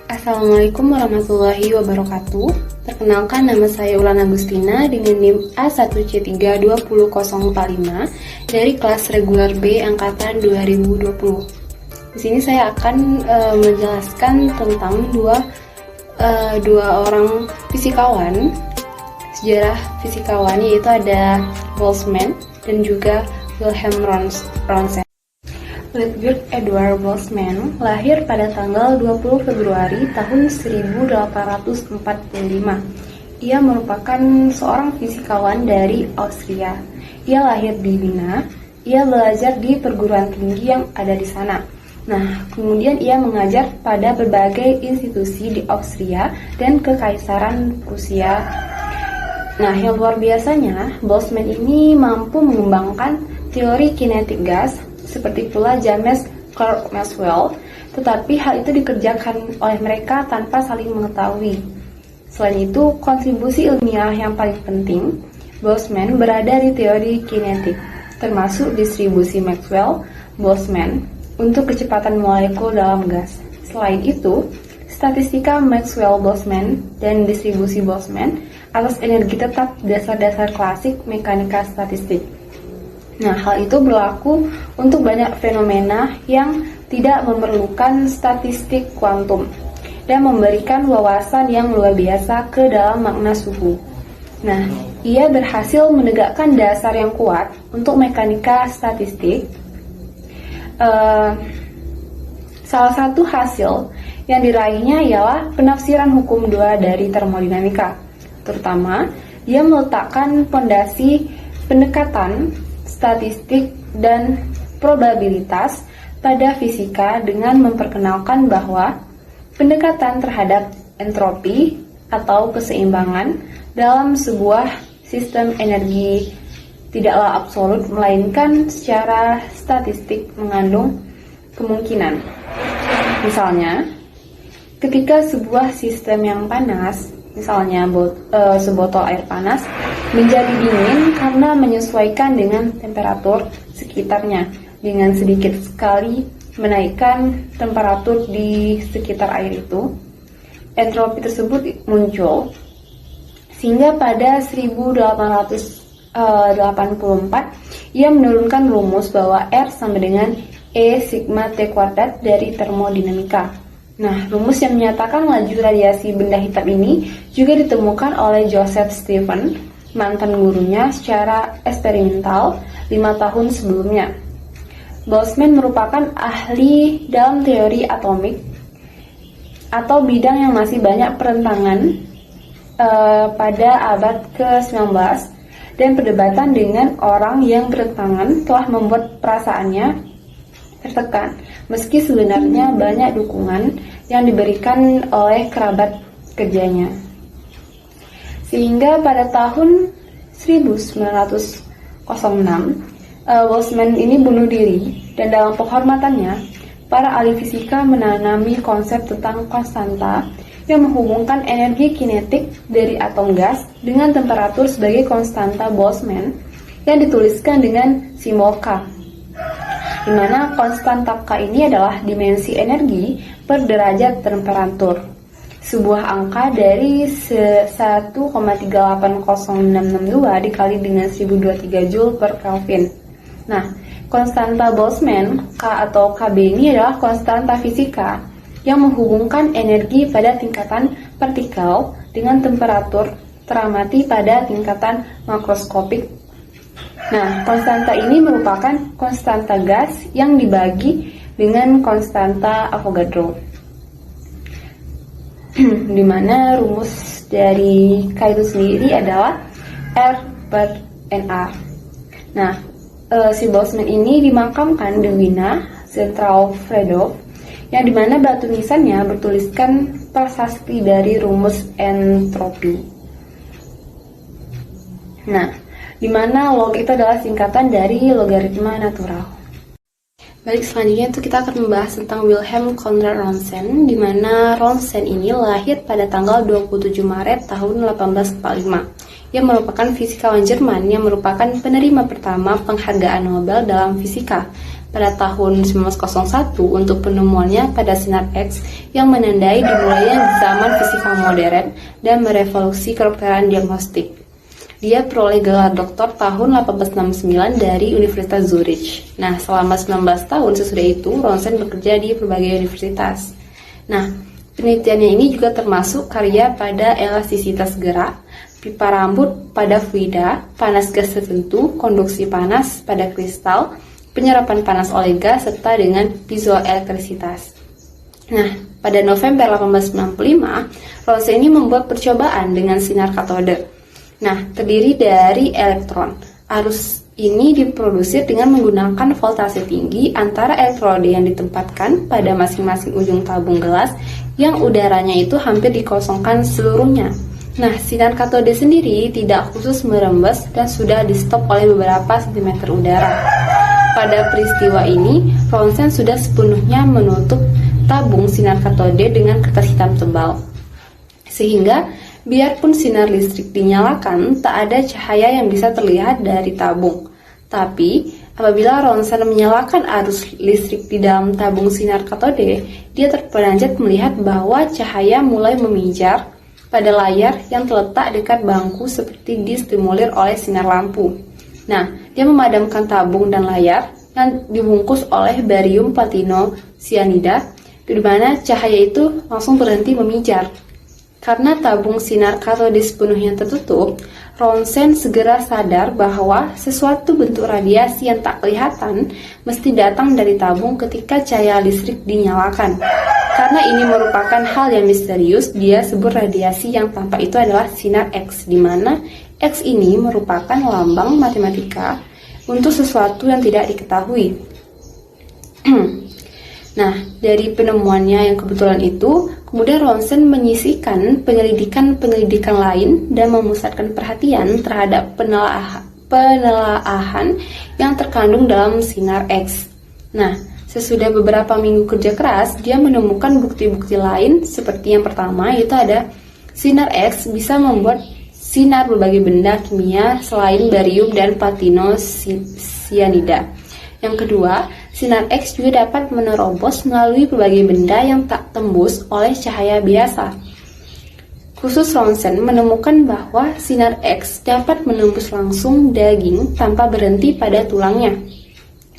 Assalamualaikum warahmatullahi wabarakatuh. Perkenalkan, nama saya Ulan Agustina dengan NIM A1C32045 dari kelas reguler B angkatan 2020. Di sini saya akan menjelaskan tentang dua orang fisikawan, sejarah fisikawan, yaitu ada Boltzmann dan juga Wilhelm Röntgen. Ludwig Eduard Boltzmann lahir pada tanggal 20 Februari tahun 1845. Ia merupakan seorang fisikawan dari Austria. Ia lahir di Wina. Ia belajar di perguruan tinggi yang ada di sana. Nah, kemudian ia mengajar pada berbagai institusi di Austria dan Kekaisaran Prusia. Nah, yang luar biasanya, Boltzmann ini mampu mengembangkan teori kinetik gas, seperti pula James Clerk Maxwell, tetapi hal itu dikerjakan oleh mereka tanpa saling mengetahui. Selain itu, kontribusi ilmiah yang paling penting, Boltzmann berada di teori kinetik, termasuk distribusi Maxwell-Boltzmann untuk kecepatan molekul dalam gas. Selain itu, statistika Maxwell-Boltzmann dan distribusi Boltzmann atas energi tetap dasar-dasar klasik mekanika statistik. Nah, hal itu berlaku untuk banyak fenomena yang tidak memerlukan statistik kuantum dan memberikan wawasan yang luar biasa ke dalam makna suhu. Nah, ia berhasil menegakkan dasar yang kuat untuk mekanika statistik. Salah satu hasil yang diraihnya ialah penafsiran hukum 2 dari termodinamika. Terutama, dia meletakkan fondasi pendekatan statistik dan probabilitas pada fisika dengan memperkenalkan bahwa pendekatan terhadap entropi atau keseimbangan dalam sebuah sistem energi tidaklah absolut, melainkan secara statistik mengandung kemungkinan. Misalnya, ketika sebuah sistem yang panas, misalnya sebotol air panas, menjadi dingin karena menyesuaikan dengan temperatur sekitarnya, dengan sedikit sekali menaikkan temperatur di sekitar air itu, entropi tersebut muncul, sehingga pada 1884 ia menurunkan rumus bahwa R sama dengan E sigma T kuadrat dari termodinamika. Nah, rumus yang menyatakan laju radiasi benda hitam ini juga ditemukan oleh Joseph Stephen, mantan gurunya, secara eksperimental 5 tahun sebelumnya. Boltzmann merupakan ahli dalam teori atomik atau bidang yang masih banyak perentangan pada abad ke-19, dan perdebatan dengan orang yang bertentangan telah membuat perasaannya tertekan, meski sebenarnya banyak dukungan yang diberikan oleh kerabat kerjanya. Sehingga pada tahun 1906, Boltzmann ini bunuh diri, dan dalam penghormatannya, para ahli fisika menanami konsep tentang konstanta yang menghubungkan energi kinetik dari atom gas dengan temperatur sebagai konstanta Boltzmann yang dituliskan dengan simbol K, di mana konstanta K ini adalah dimensi energi per derajat temperatur, sebuah angka dari 1,380662 dikali dengan 1023 Joule per Kelvin. Nah, konstanta Boltzmann, K atau KB ini adalah konstanta fisika yang menghubungkan energi pada tingkatan partikel dengan temperatur teramati pada tingkatan makroskopik. Nah, konstanta ini merupakan konstanta gas yang dibagi dengan konstanta Avogadro, di mana rumus dari K itu sendiri adalah R per NR. Nah, si Boltzmann ini dimakamkan di Wina Central Friedhof, yang dimana batu nisannya bertuliskan prasasti dari rumus entropi. Nah, dimana log itu adalah singkatan dari logaritma natural. Baik, selanjutnya itu kita akan membahas tentang Wilhelm Conrad Röntgen, di mana Röntgen ini lahir pada tanggal 27 Maret tahun 1845. Ia merupakan fisikawan Jerman yang merupakan penerima pertama penghargaan Nobel dalam fisika. pada tahun 1901 untuk penemuannya pada sinar X yang menandai dimulainya zaman fisika modern dan merevolusi kedokteran diagnostik. Dia peroleh gelar doktor tahun 1869 dari Universitas Zurich. Nah, selama 19 tahun sesudah itu, Ronsen bekerja di berbagai universitas. Nah, penelitiannya ini juga termasuk karya pada elastisitas gerak, pipa rambut pada fluida, panas gas tertentu, konduksi panas pada kristal, penyerapan panas oleh gas, serta dengan piezoelektrisitas. Nah, pada November 1895, Ronsen ini membuat percobaan dengan sinar katode. Nah, terdiri dari elektron. Arus ini diproduksi dengan menggunakan voltase tinggi antara elektrode yang ditempatkan pada masing-masing ujung tabung gelas yang udaranya itu hampir dikosongkan seluruhnya. Nah, sinar katode sendiri tidak khusus merembes dan sudah di stop oleh beberapa sentimeter udara. Pada peristiwa ini, Ronsen sudah sepenuhnya menutup tabung sinar katode dengan kertas hitam tebal. Sehingga, biarpun sinar listrik dinyalakan, tak ada cahaya yang bisa terlihat dari tabung. Tapi, apabila Ronsen menyalakan arus listrik di dalam tabung sinar katode, dia terperanjat melihat bahwa cahaya mulai memijar pada layar yang terletak dekat bangku seperti distimulir oleh sinar lampu. Nah, dia memadamkan tabung dan layar yang dibungkus oleh barium platino cyanida, di mana cahaya itu langsung berhenti memijar. Karena tabung sinar katode sepenuhnya tertutup, Ronsen segera sadar bahwa sesuatu bentuk radiasi yang tak kelihatan mesti datang dari tabung ketika cahaya listrik dinyalakan. Karena ini merupakan hal yang misterius, dia sebut radiasi yang tampak itu adalah sinar X, di mana X ini merupakan lambang matematika untuk sesuatu yang tidak diketahui. Nah, dari penemuannya yang kebetulan itu, kemudian Ronsen menyisihkan penyelidikan lain dan memusatkan perhatian terhadap penelaahan yang terkandung dalam sinar X. Nah, sesudah beberapa minggu kerja keras, dia menemukan bukti-bukti lain seperti yang pertama, yaitu ada sinar X bisa membuat sinar berbagai benda kimia selain barium dan platino cyanida. Yang kedua, sinar X juga dapat menerobos melalui berbagai benda yang tak tembus oleh cahaya biasa. Khusus Ronsen menemukan bahwa sinar X dapat menembus langsung daging tanpa berhenti pada tulangnya.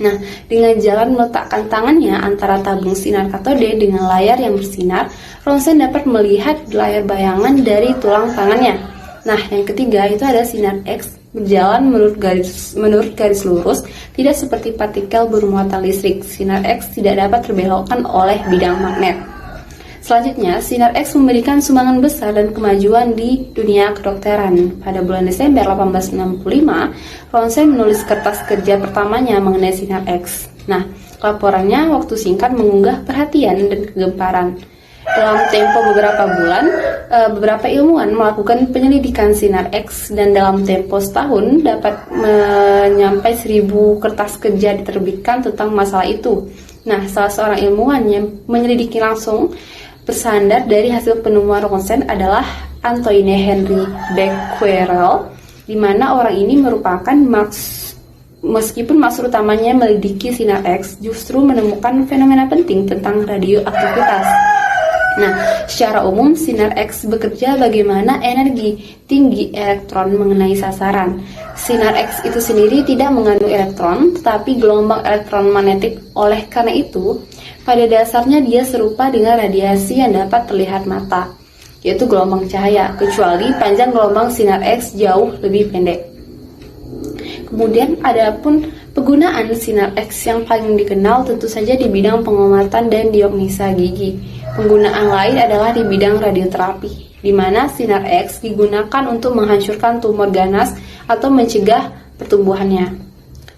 Nah, dengan jalan meletakkan tangannya antara tabung sinar katode dengan layar yang bersinar, Ronsen dapat melihat layar bayangan dari tulang tangannya. Nah, yang ketiga itu ada sinar X berjalan menurut garis lurus, tidak seperti partikel bermuatan listrik. Sinar X tidak dapat terbelokkan oleh bidang magnet. Selanjutnya, sinar X memberikan sumbangan besar dan kemajuan di dunia kedokteran. Pada bulan Desember 1865, Ronsen menulis kertas kerja pertamanya mengenai sinar X. Nah, laporannya waktu singkat mengunggah perhatian dan kegemparan. Dalam tempo beberapa bulan, beberapa ilmuwan melakukan penyelidikan sinar X dan dalam tempo setahun dapat menyampai 1000 kertas kerja diterbitkan tentang masalah itu. Nah, salah seorang ilmuwan yang menyelidiki langsung bersandar dari hasil penemuan Ronsen adalah Antoine Henry Becquerel, di mana orang ini merupakan meskipun maksud utamanya melidiki sinar X, justru menemukan fenomena penting tentang radioaktivitas. Nah, secara umum sinar X bekerja bagaimana energi tinggi elektron mengenai sasaran. Sinar X itu sendiri tidak mengandung elektron, tetapi gelombang elektron magnetik. Oleh karena itu, pada dasarnya dia serupa dengan radiasi yang dapat terlihat mata, yaitu gelombang cahaya, kecuali panjang gelombang sinar X jauh lebih pendek. Kemudian adapun penggunaan sinar X yang paling dikenal tentu saja di bidang pengobatan dan diagnosa gigi. Penggunaan lain adalah di bidang radioterapi, di mana sinar X digunakan untuk menghancurkan tumor ganas atau mencegah pertumbuhannya.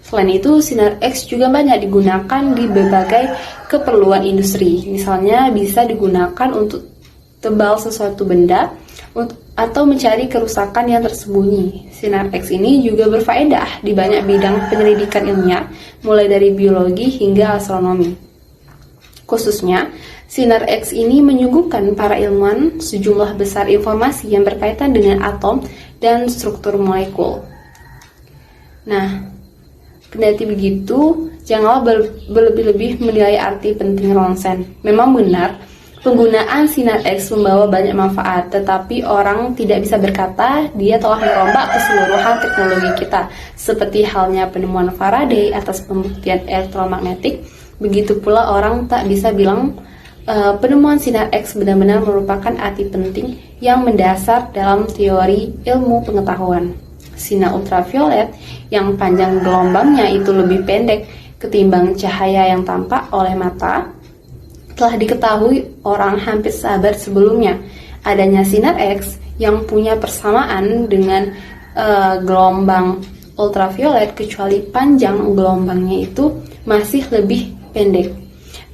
Selain itu, sinar X juga banyak digunakan di berbagai keperluan industri. Misalnya bisa digunakan untuk tebal sesuatu benda atau mencari kerusakan yang tersembunyi. Sinar X ini juga berfaedah di banyak bidang penyelidikan ilmiah, mulai dari biologi hingga astronomi. Khususnya, sinar X ini menyuguhkan para ilmuwan sejumlah besar informasi yang berkaitan dengan atom dan struktur molekul. Nah, kendati begitu, janganlah berlebih-lebih menilai arti penting ronsen. Memang benar, penggunaan sinar X membawa banyak manfaat, tetapi orang tidak bisa berkata dia telah merombak keseluruhan teknologi kita. Seperti halnya penemuan Faraday atas pembuktian elektromagnetik, begitu pula orang tak bisa bilang penemuan sinar X benar-benar merupakan arti penting yang mendasar dalam teori ilmu pengetahuan. Sinar ultraviolet yang panjang gelombangnya itu lebih pendek ketimbang cahaya yang tampak oleh mata telah diketahui orang hampir seabad sebelumnya. Adanya sinar X yang punya persamaan dengan gelombang ultraviolet, kecuali panjang gelombangnya itu masih lebih pendek,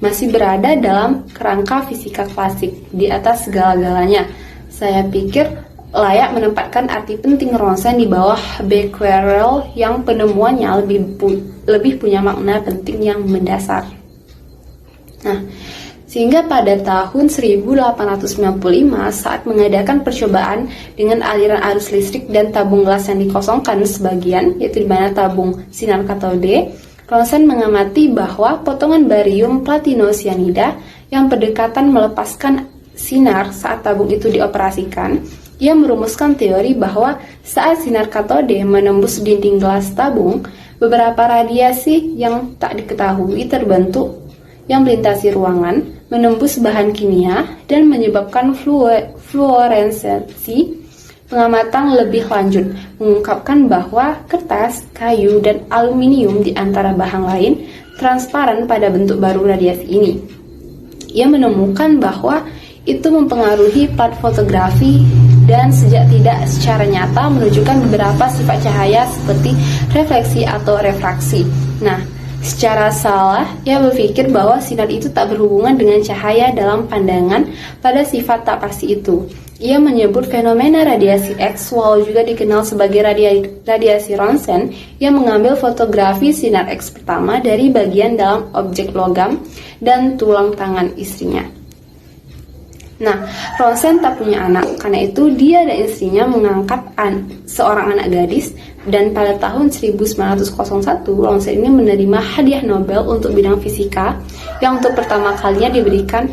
masih berada dalam kerangka fisika klasik di atas segala-galanya. Saya pikir layak menempatkan arti penting ronsen di bawah Becquerel yang penemuannya lebih punya makna penting yang mendasar. Nah, sehingga pada tahun 1895 saat mengadakan percobaan dengan aliran arus listrik dan tabung gelas yang dikosongkan sebagian, yaitu di mana tabung sinar katode, Ronsen mengamati bahwa potongan barium platinosianida yang berdekatan melepaskan sinar saat tabung itu dioperasikan. Ia merumuskan teori bahwa saat sinar katode menembus dinding gelas tabung, beberapa radiasi yang tak diketahui terbentuk yang melintasi ruangan, menembus bahan kimia, dan menyebabkan fluoresensi. Pengamatan lebih lanjut mengungkapkan bahwa kertas, kayu, dan aluminium di antara bahan lain transparan pada bentuk baru radiasi ini. Ia menemukan bahwa itu mempengaruhi plat fotografi dan sejak tidak secara nyata menunjukkan beberapa sifat cahaya seperti refleksi atau refraksi. Nah, secara salah, ia berpikir bahwa sinar itu tak berhubungan dengan cahaya dalam pandangan pada sifat tak pasti itu. Ia menyebut fenomena radiasi X, walau juga dikenal sebagai radiasi ronsen, yang mengambil fotografi sinar X pertama dari bagian dalam objek logam dan tulang tangan istrinya. Nah, Ronsen tak punya anak, karena itu dia dan istrinya mengangkat seorang anak gadis, dan pada tahun 1901 Ronsen ini menerima hadiah Nobel untuk bidang fisika yang untuk pertama kalinya diberikan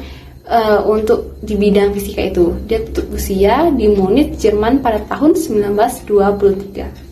untuk di bidang fisika itu. Dia tutup usia di Munich, Jerman pada tahun 1923.